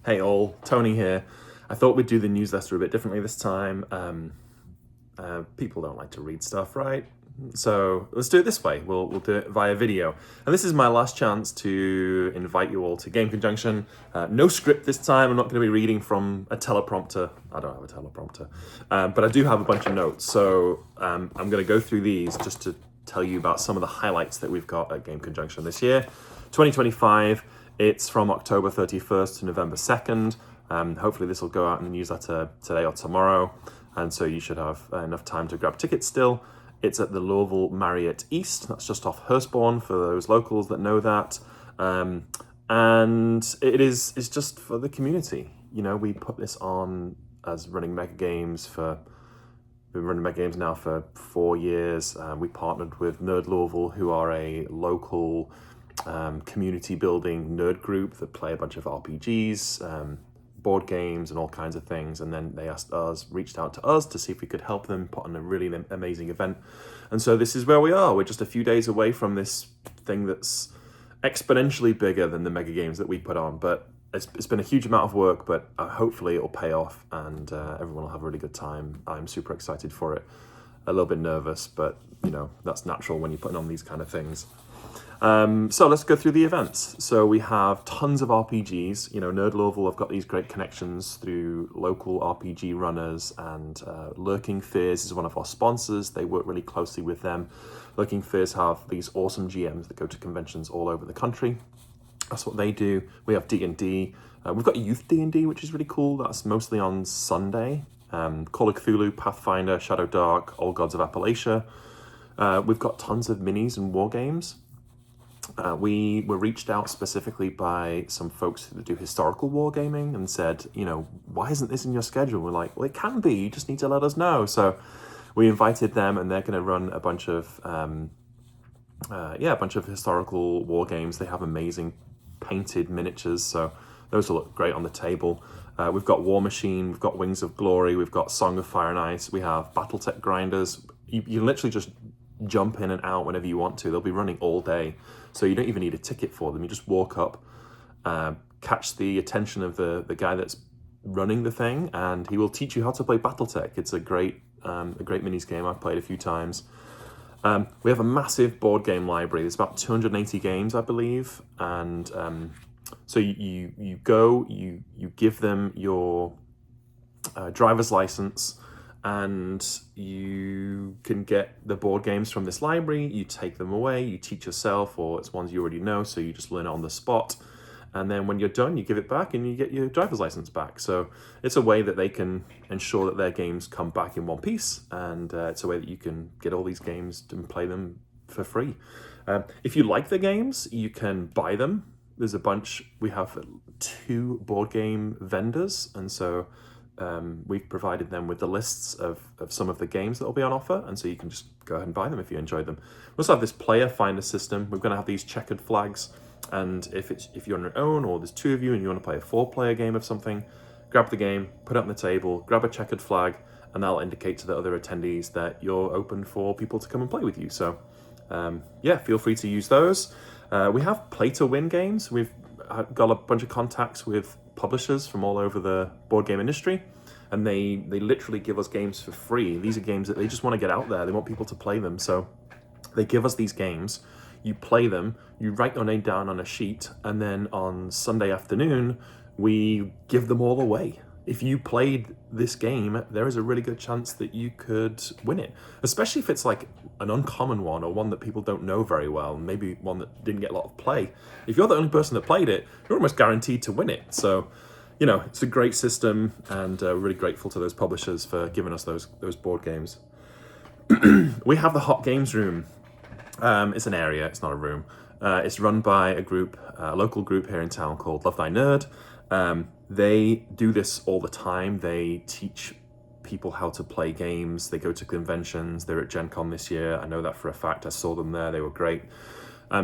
Hey all, Tony here. I thought we'd do the newsletter a bit differently this time. People don't like to read stuff, right? So let's do it this way. We'll do it via video. And this is my last chance to invite you all to Game Conjunction. No script this time. I'm not going to be reading from a teleprompter. I don't have a teleprompter. But I do have a bunch of notes. So I'm going to go through these just to tell you about some of the highlights that we've got at Game Conjunction this year. 2025. It's from October 31st to November 2nd. Hopefully this will go out in the newsletter today or tomorrow, and so you should have enough time to grab tickets still. It's at the Louisville Marriott East. That's just off Hurstbourne for those locals that know that. And it's just for the community. You know, we put this on as running Mega Games for... We've been running Mega Games now for 4 years. We partnered with Nerd Louisville, who are a local community building nerd group that play a bunch of RPGs, board games and all kinds of things, and then they reached out to us to see if we could help them put on a really amazing event. And so this is where we are. We're just a few days away from this thing that's exponentially bigger than the Mega Games that we put on, but it's been a huge amount of work, but hopefully it'll pay off and everyone will have a really good time. I'm super excited for it. A little bit nervous, but you know, that's natural when you're putting on these kind of things. So let's go through the events. So we have tons of RPGs. You know, Nerd Louisville have got these great connections through local RPG runners, and Lurking Fears is one of our sponsors. They work really closely with them. Lurking Fears have these awesome GMs that go to conventions all over the country. That's what they do. We have D&D. We've got Youth D&D, which is really cool. That's mostly on Sunday. Call of Cthulhu, Pathfinder, Shadow Dark, Old Gods of Appalachia. We've got tons of minis and war games. We were reached out specifically by some folks that do historical wargaming and said, you know, why isn't this in your schedule? We're like, well, it can be. You just need to let us know. So we invited them, and they're going to run a bunch of, historical war games. They have amazing painted miniatures, so those will look great on the table. We've got War Machine, we've got Wings of Glory, we've got Song of Fire and Ice, we have Battletech grinders. You literally just jump in and out whenever you want to. They'll be running all day, so you don't even need a ticket for them. You just walk up, catch the attention of the guy that's running the thing, and he will teach you how to play Battletech. It's a great minis game. I've played a few times. We have a massive board game library. There's about 280 games, I believe, and so you go, you give them your driver's license, and you can get the board games from this library. You take them away, you teach yourself, or it's ones you already know, so you just learn it on the spot. And then when you're done, you give it back and you get your driver's license back. So it's a way that they can ensure that their games come back in one piece, and it's a way that you can get all these games and play them for free. If you like the games, you can buy them. There's a bunch. We have 2 board game vendors, and so we've provided them with the lists of some of the games that will be on offer, and so you can just go ahead and buy them if you enjoy them. We also have this player finder system. We're going to have these checkered flags, and if you're on your own, or there's 2 of you and you want to play a 4-player game of something, grab the game, put it on the table, grab a checkered flag, and that'll indicate to the other attendees that you're open for people to come and play with you. So feel free to use those. We have play to win games. We've got a bunch of contacts with publishers from all over the board game industry, and they literally give us games for free. These are games that they just want to get out there. They want people to play them, so they give us these games. You play them, you write your name down on a sheet, and then on Sunday afternoon we give them all away. If you played this game, there is a really good chance that you could win it, especially if it's like an uncommon one, or one that people don't know very well, maybe one that didn't get a lot of play. If you're the only person that played it, you're almost guaranteed to win it. So, you know, it's a great system, and really grateful to those publishers for giving us those board games. We have the Hot Games Room. It's an area, it's not a room. It's run by a local group here in town called Love Thy Nerd. They do this all the time. They teach people how to play games. They go to conventions. They're at Gen Con this year. I know that for a fact. I saw them there. They were great.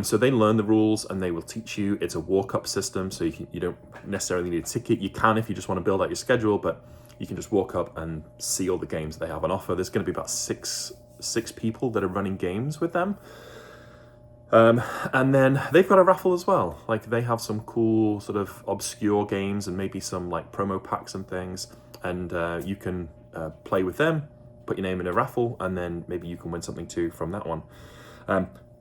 So they learn the rules and they will teach you. It's a walk-up system, so you don't necessarily need a ticket. You can if you just want to build out your schedule, but you can just walk up and see all the games they have on offer. There's going to be about six people that are running games with them. And then they've got a raffle as well. Like they have some cool sort of obscure games and maybe some like promo packs and things. And you can play with them, put your name in a raffle, and then maybe you can win something too from that one.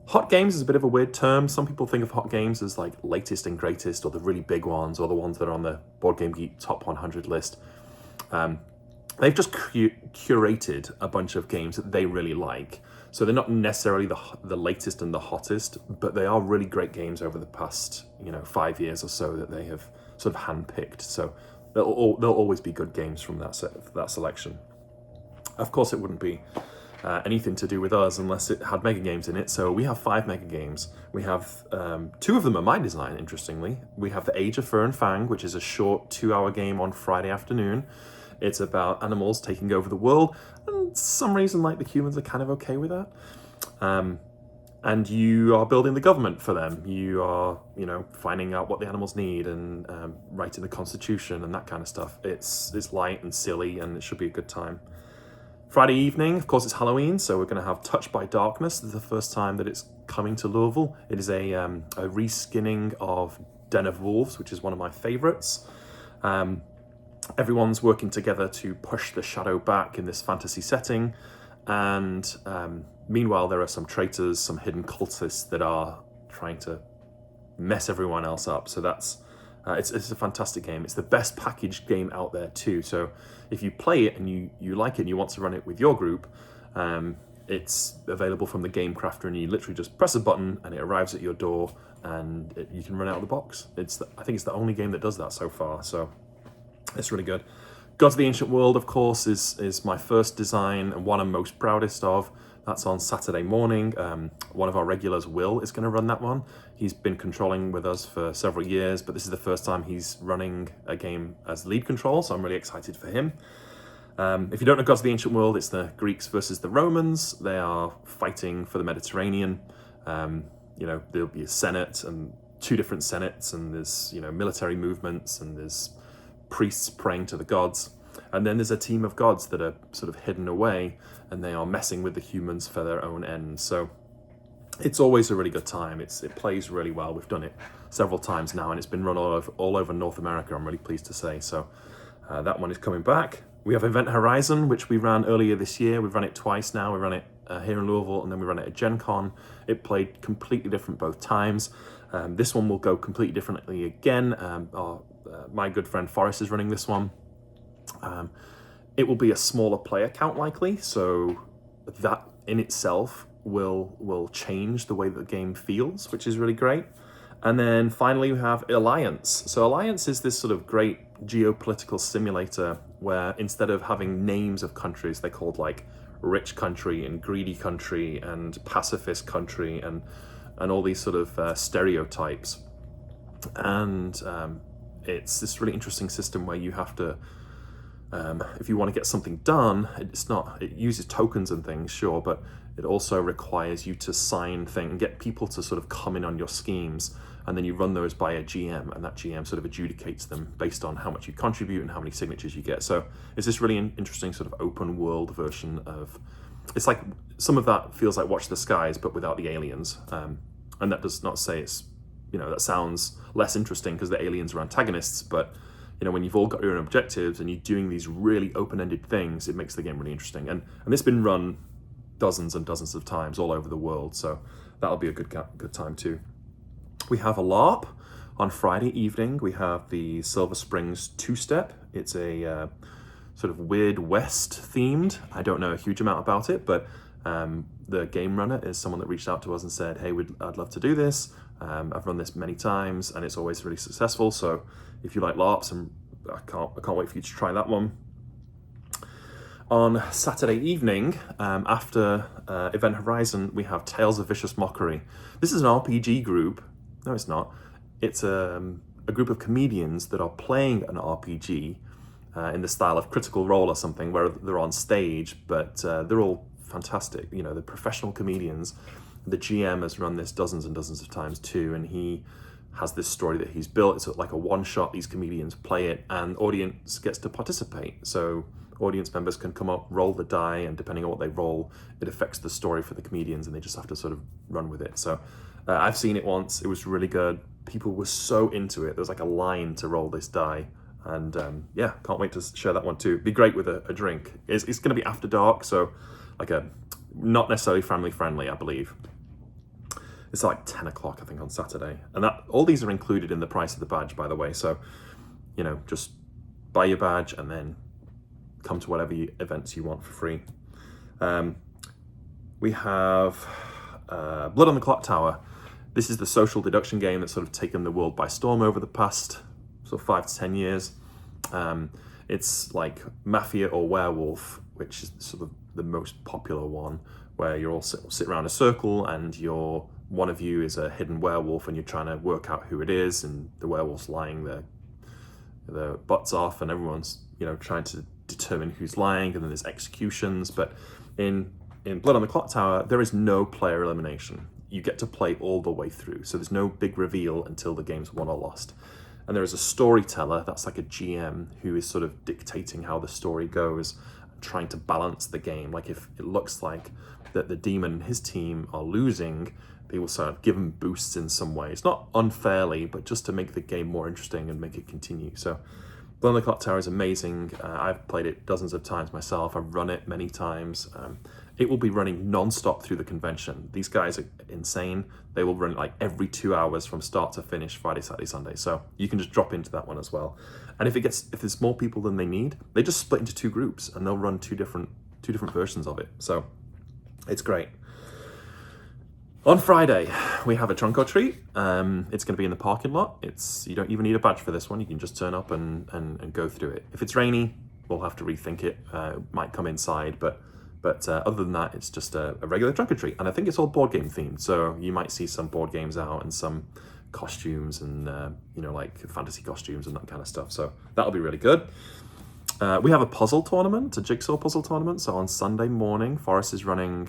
Hot games is a bit of a weird term. Some people think of hot games as like latest and greatest, or the really big ones, or the ones that are on the Board Game Geek top 100 list. They've just curated a bunch of games that they really like. So they're not necessarily the latest and the hottest, but they are really great games over the past 5 years or so that they have sort of handpicked. So there'll always be good games from that selection. Of course, it wouldn't be anything to do with us unless it had mega games in it. So we have 5 mega games. We have 2 of them are my design, interestingly. We have the Age of Fur and Fang, which is a short 2-hour game on Friday afternoon. It's about animals taking over the world, and some reason like the humans are kind of okay with that. And you are building the government for them. You are, finding out what the animals need and writing the constitution and that kind of stuff. It's light and silly, and it should be a good time. Friday evening, of course, it's Halloween, so we're going to have Touched by Darkness. This is the first time that it's coming to Louisville. It is a reskinning of Den of Wolves, which is one of my favorites. Everyone's working together to push the shadow back in this fantasy setting, and meanwhile there are some traitors, some hidden cultists that are trying to mess everyone else up. So that's it's a fantastic game. It's the best packaged game out there too. So if you play it and you like it and you want to run it with your group, it's available from the Game Crafter, and you literally just press a button and it arrives at your door, and you can run it out of the box. I think it's the only game that does that so far. So it's really good. Gods of the Ancient World, of course, is my first design and one I'm most proudest of. That's on Saturday morning. One of our regulars, Will, is going to run that one. He's been controlling with us for several years, but this is the first time he's running a game as lead control, so I'm really excited for him. If you don't know Gods of the Ancient World, it's the Greeks versus the Romans. They are fighting for the Mediterranean. There'll be a senate and 2 different senates, and there's military movements, and there's priests praying to the gods, and then there's a team of gods that are sort of hidden away, and they are messing with the humans for their own ends. So it's always a really good time. It plays really well. We've done it several times now, and it's been run all over North America, I'm really pleased to say. So that one is coming back. We have Event Horizon, which we ran earlier this year. We've run it twice now. We ran it here in Louisville, and then we ran it at Gen Con. It played completely different both times. This one will go completely differently again. My good friend Forrest is running this one. It will be a smaller player count likely, so that in itself will change the way the game feels, which is really great. And then finally we have Alliance. So Alliance is this sort of great geopolitical simulator where instead of having names of countries, they're called like rich country and greedy country and pacifist country and all these sort of stereotypes. And it's this really interesting system where you have to, if you want to get something done, it uses tokens and things, sure, but it also requires you to sign things and get people to sort of come in on your schemes, and then you run those by a GM, and that GM sort of adjudicates them based on how much you contribute and how many signatures you get. So it's this really interesting sort of open world version of, it's like, some of that feels like Watch the Skies, but without the aliens. And that does not say it's, that sounds less interesting because the aliens are antagonists, but when you've all got your own objectives and you're doing these really open-ended things, it makes the game really interesting. And this has been run dozens and dozens of times all over the world, so that'll be a good time too. We have a LARP on Friday evening. We have the Silver Springs 2-Step. It's a sort of Weird West themed. I don't know a huge amount about it, but the game runner is someone that reached out to us and said, hey, I'd love to do this. I've run this many times and it's always really successful. So if you like LARPs, I can't wait for you to try that one. On Saturday evening, after Event Horizon, we have Tales of Vicious Mockery. This is an RPG group. No, it's not. It's a group of comedians that are playing an RPG in the style of Critical Role or something, where they're on stage, but they're all fantastic. They're professional comedians. The GM has run this dozens and dozens of times too, and he has this story that he's built. It's like a one-shot. These comedians play it, and audience gets to participate. So audience members can come up, roll the die, and depending on what they roll, it affects the story for the comedians, and they just have to sort of run with it. So I've seen it once. It was really good. People were so into it. There was like a line to roll this die. And yeah, can't wait to share that one too. Be great with a drink. It's going to be after dark, so like not necessarily family friendly, I believe. It's like 10 o'clock, I think, on Saturday. And that all these are included in the price of the badge, by the way. So, you know, just buy your badge and then come to whatever events you want for free. We have Blood on the Clock Tower. This is the social deduction game that's sort of taken the world by storm over the past sort of 5 to 10 years. It's like Mafia or Werewolf, which is sort of the most popular one, where you all sit around a circle and one of you is a hidden werewolf and you're trying to work out who it is, and the werewolf's lying their butts off, and everyone's, you know, trying to determine who's lying, and then there's executions. But in Blood on the Clock Tower, there is no player elimination. You get to play all the way through, so there's no big reveal until the game's won or lost. And there is a storyteller, that's like a GM, who is sort of dictating how the story goes, trying to balance the game. Like if it looks like that the demon and his team are losing, they will sort of give them boosts in some ways. Not unfairly, but just to make the game more interesting and make it continue. So Blood on the Clock Tower is amazing. I've played it dozens of times myself. I've run it many times. It will be running non-stop through the convention. These guys are insane. They will run like every 2 hours from start to finish, Friday, Saturday, Sunday. So you can just drop into that one as well. And if there's more people than they need, they just split into 2 groups and they'll run two different versions of it. So it's great. On Friday, we have a trunk or treat. It's going to be in the parking lot. You don't even need a badge for this one. You can just turn up and go through it. If it's rainy, we'll have to rethink it. It might come inside, but other than that, it's just a regular trunk or treat. And I think it's all board game themed. So you might see some board games out and some costumes and, you know, like fantasy costumes and that kind of stuff. So that'll be really good. We have a puzzle tournament, a jigsaw puzzle tournament. So on Sunday morning, Forrest is running.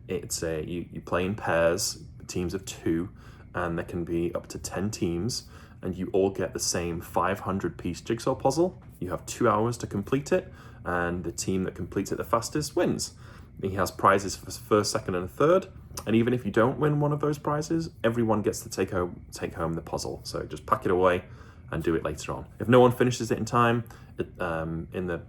You play in pairs, teams of 2, and there can be up to 10 teams, and you all get the same 500-piece jigsaw puzzle. You have 2 hours to complete it, and the team that completes it the fastest wins. He has prizes for first, second, and third, and even if you don't win one of those prizes, everyone gets to take home the puzzle. So just pack it away and do it later on. If no one finishes it in time, in the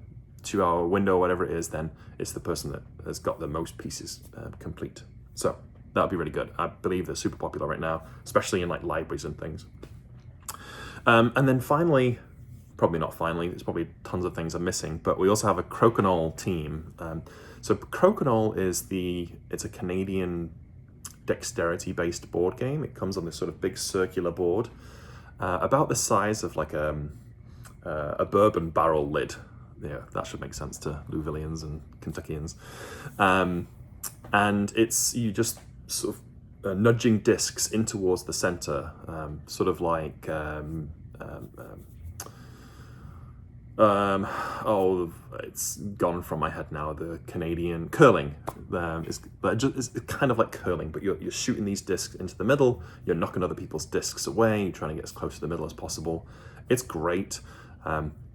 2-hour window or whatever it is, then it's the person that has got the most pieces complete. So that'll be really good. I believe they're super popular right now, especially in like libraries and things. And then finally, probably not finally, there's probably tons of things I'm missing, but we also have a Crokinole team. So Crokinole it's a Canadian dexterity-based board game. It comes on this sort of big circular board, about the size of like a bourbon barrel lid. Yeah, that should make sense to Louisvillians and Kentuckians. And you just sort of nudging discs in towards the center, sort of like it's gone from my head now. The Canadian curling is kind of like curling, but you're shooting these discs into the middle. You're knocking other people's discs away. You're trying to get as close to the middle as possible. It's great.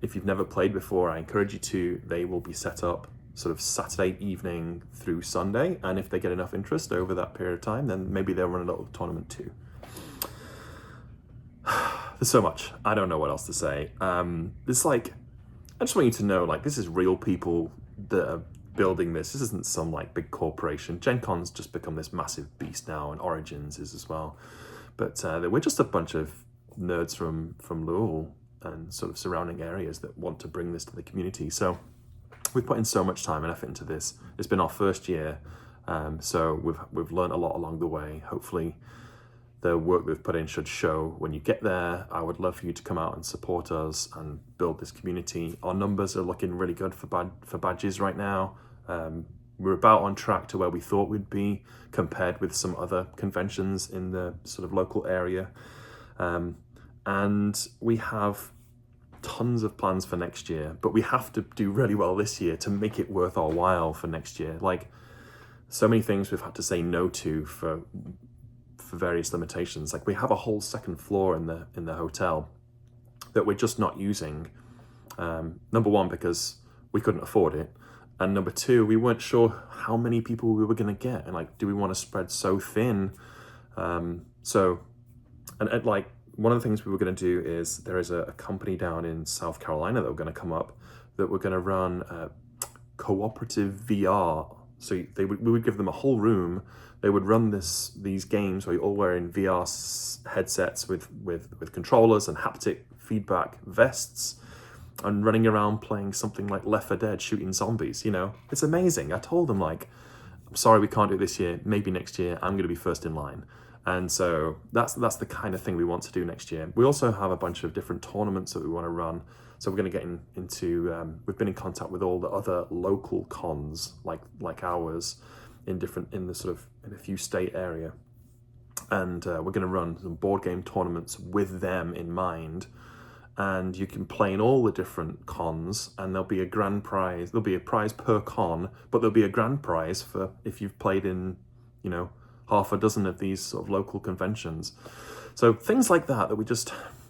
If you've never played before, I encourage you to. They will be set up sort of Saturday evening through Sunday, and if they get enough interest over that period of time, then maybe they'll run a little tournament too. There's so much. I don't know what else to say. It's like, I just want you to know, like, this is real people that are building this. This isn't some like big corporation. Gen Con's just become this massive beast now, and Origins is as well. But we're just a bunch of nerds from Louisville and sort of surrounding areas that want to bring this to the community. So we've put in so much time and effort into this. It's been our first year, so we've learned a lot along the way. Hopefully the work we've put in should show when you get there. I would love for you to come out and support us and build this community. Our numbers are looking really good for badges right now. We're about on track to where we thought we'd be compared with some other conventions in the sort of local area. And we have tons of plans for next year, but we have to do really well this year to make it worth our while for next year. Like, so many things we've had to say no to for various limitations. Like, we have a whole second floor in the hotel that we're just not using. Number one, because we couldn't afford it, and number two, we weren't sure how many people we were going to get, and like, do we want to spread so thin So, and like one of the things we were going to do is there is a company down in South Carolina that were going to come up that we're going to run cooperative VR. So we would give them a whole room. They would run these games where you're all wearing VR headsets with controllers and haptic feedback vests, and running around playing something like Left 4 Dead, shooting zombies. You know, it's amazing. I told them, like, I'm sorry we can't do it this year. Maybe next year I'm going to be first in line. And so that's the kind of thing we want to do next year. We also have a bunch of different tournaments that we want to run. So we're going to get into, we've been in contact with all the other local cons like ours in a few state area. And we're going to run some board game tournaments with them in mind. And you can play in all the different cons, and there'll be a grand prize. There'll be a prize per con, but there'll be a grand prize for if you've played in, half a dozen of these sort of local conventions. So things like that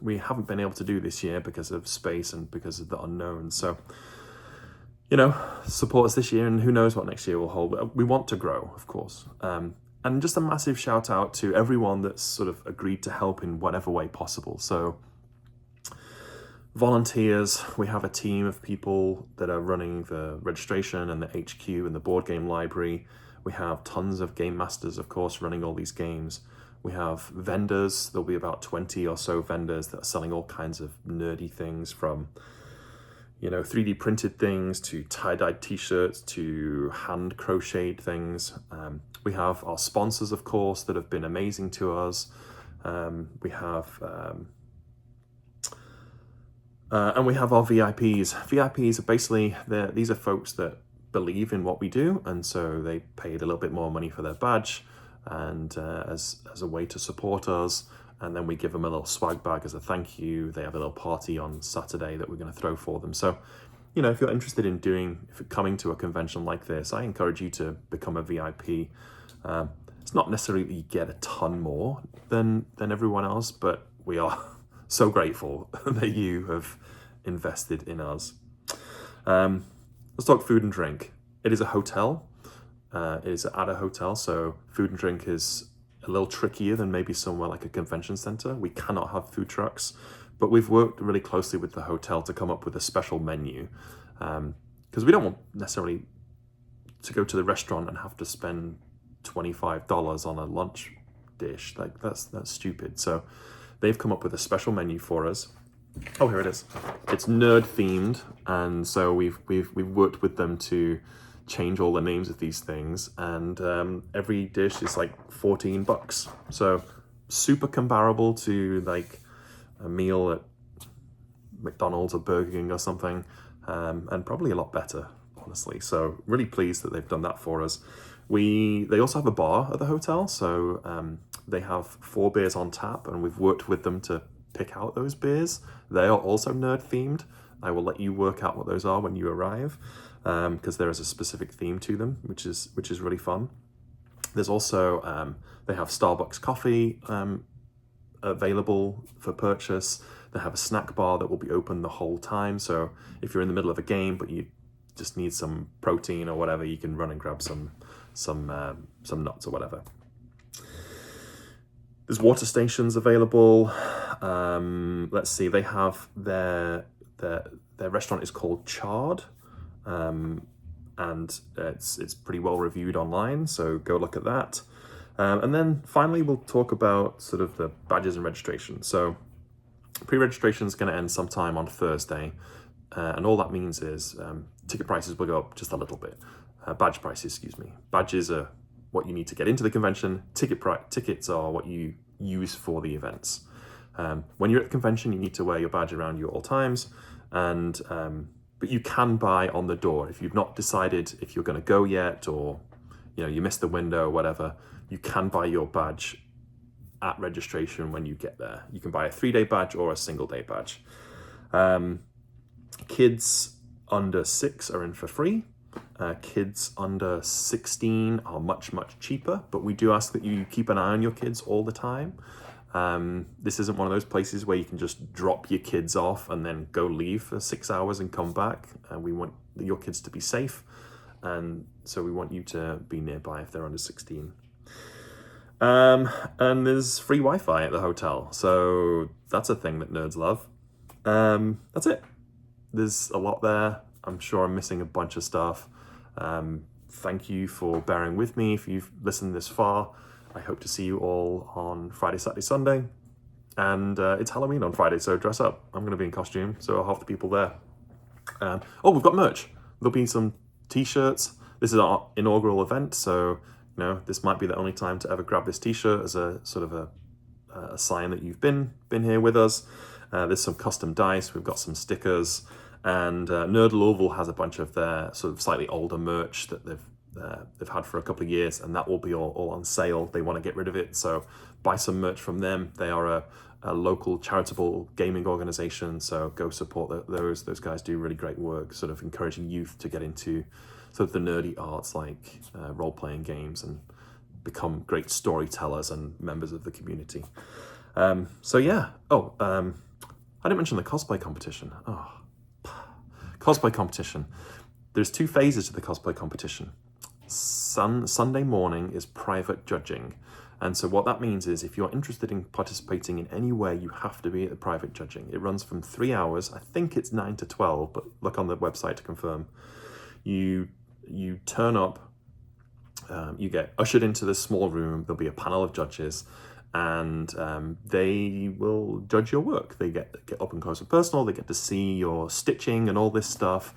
we haven't been able to do this year because of space and because of the unknown. So, support us this year, and who knows what next year will hold. We want to grow, of course. And just a massive shout out to everyone that's sort of agreed to help in whatever way possible. So volunteers, we have a team of people that are running the registration and the HQ and the board game library. We have tons of game masters, of course, running all these games. We have vendors. There'll be about 20 or so vendors that are selling all kinds of nerdy things, from 3D printed things to tie-dyed t-shirts to hand crocheted things. We have our sponsors, of course, that have been amazing to us. We have and we have our VIPs. VIPs are basically, these are folks that believe in what we do, and so they paid a little bit more money for their badge, and as a way to support us. And then we give them a little swag bag as a thank you. They have a little party on Saturday that we're going to throw for them. So, if you're interested in coming to a convention like this, I encourage you to become a VIP. It's not necessarily that you get a ton more than everyone else, but we are so grateful that you have invested in us. Let's talk food and drink. It is a hotel. It is at a hotel, so food and drink is a little trickier than maybe somewhere like a convention center. We cannot have food trucks, but we've worked really closely with the hotel to come up with a special menu, because we don't want necessarily to go to the restaurant and have to spend $25 on a lunch dish. Like that's stupid. So they've come up with a special menu for us. Oh, here it is. It's nerd themed, and so we've worked with them to change all the names of these things, and every dish is like $14. So super comparable to like a meal at McDonald's or Burger King or something, and probably a lot better, honestly. So really pleased that they've done that for us. They also have a bar at the hotel, so they have 4 beers on tap, and we've worked with them to pick out those beers. They are also nerd themed. I will let you work out what those are when you arrive, because there is a specific theme to them, which is really fun. There's also they have Starbucks coffee available for purchase. They have a snack bar that will be open the whole time. So if you're in the middle of a game but you just need some protein or whatever, you can run and grab some nuts or whatever. There's water stations available. Let's see, they have their restaurant is called Chard, and it's pretty well reviewed online, so go look at that. And then finally we'll talk about sort of the badges and registration. So pre-registration is going to end sometime on Thursday, and all that means is ticket prices will go up just a little bit. Badge prices, excuse me. Badges are what you need to get into the convention. Tickets are what you use for the events. When you're at the convention, you need to wear your badge around you at all times, and but you can buy on the door. If you've not decided if you're going to go yet, or you missed the window or whatever, you can buy your badge at registration when you get there. You can buy a 3-day badge or a single-day badge. Kids under 6 are in for free. Kids under 16 are much cheaper, but we do ask that you keep an eye on your kids all the time. This isn't one of those places where you can just drop your kids off and then go leave for 6 hours and come back. We want your kids to be safe, and so we want you to be nearby if they're under 16. And there's free Wi-Fi at the hotel, so that's a thing that nerds love. That's it. There's a lot there. I'm sure I'm missing a bunch of stuff. Thank you for bearing with me if you've listened this far. I hope to see you all on Friday, Saturday, Sunday. And it's Halloween on Friday, so dress up. I'm going to be in costume, so half the people there. We've got merch. There'll be some t-shirts. This is our inaugural event, so this might be the only time to ever grab this t-shirt as a sort of a sign that you've been here with us. There's some custom dice. We've got some stickers, and Nerd Louisville has a bunch of their sort of slightly older merch that they've had for a couple of years, and that will be all on sale. They want to get rid of it, so buy some merch from them. They are a local charitable gaming organization, so go support those. Those guys do really great work, sort of encouraging youth to get into sort of the nerdy arts like role-playing games and become great storytellers and members of the community. So yeah. I didn't mention the cosplay competition. Cosplay competition. There's 2 phases to the cosplay competition. Sunday morning is private judging. And so what that means is if you're interested in participating in any way, you have to be at the private judging. It runs from 3 hours. I think it's 9 to 12, but look on the website to confirm. You turn up, you get ushered into this small room. There'll be a panel of judges, and they will judge your work. They get up and close and personal. They get to see your stitching and all this stuff.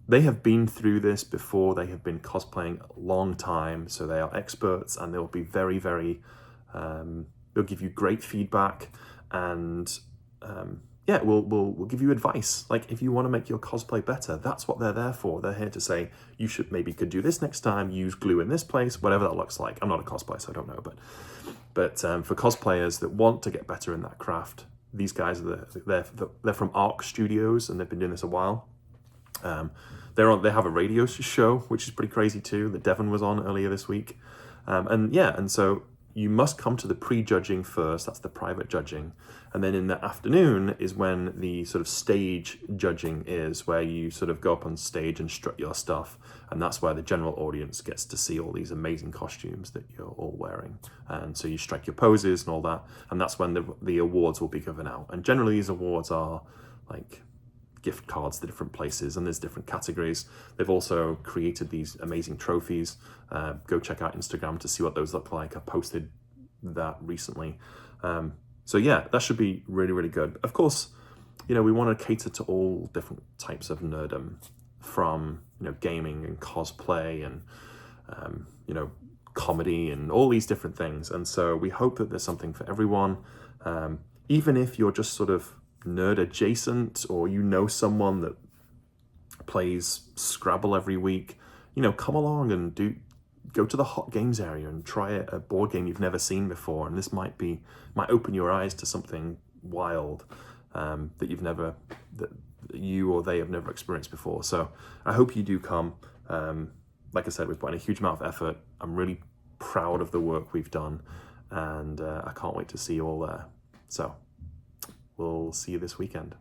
They have been through this before. They have been cosplaying a long time, so they are experts, and they'll be very, very, they'll give you great feedback, and we'll give you advice. Like, if you want to make your cosplay better, that's what they're there for. They're here to say, you could do this next time, use glue in this place, whatever that looks like. I'm not a cosplayer, so I don't know, but for cosplayers that want to get better in that craft, these guys they're from Arc Studios, and they've been doing this a while. They have a radio show, which is pretty crazy too, that Devon was on earlier this week. And so you must come to the pre-judging first. That's the private judging. And then in the afternoon is when the sort of stage judging is, where you sort of go up on stage and strut your stuff. And that's where the general audience gets to see all these amazing costumes that you're all wearing. And so you strike your poses and all that. And that's when the awards will be given out. And generally these awards are like gift cards to different places, and there's different categories. They've also created these amazing trophies. Go check out Instagram to see what those look like. I posted that recently. So yeah, that should be really, really good. Of course, we want to cater to all different types of nerdom, from gaming and cosplay and comedy and all these different things. And so we hope that there's something for everyone. Even if you're just sort of nerd adjacent, or someone that plays Scrabble every week, come along and go to the hot games area and try a board game you've never seen before, and this might open your eyes to something wild that you or they have never experienced before. So I hope you do come. Like I said, we've put in a huge amount of effort. I'm really proud of the work we've done, and I can't wait to see you all there. So we'll see you this weekend.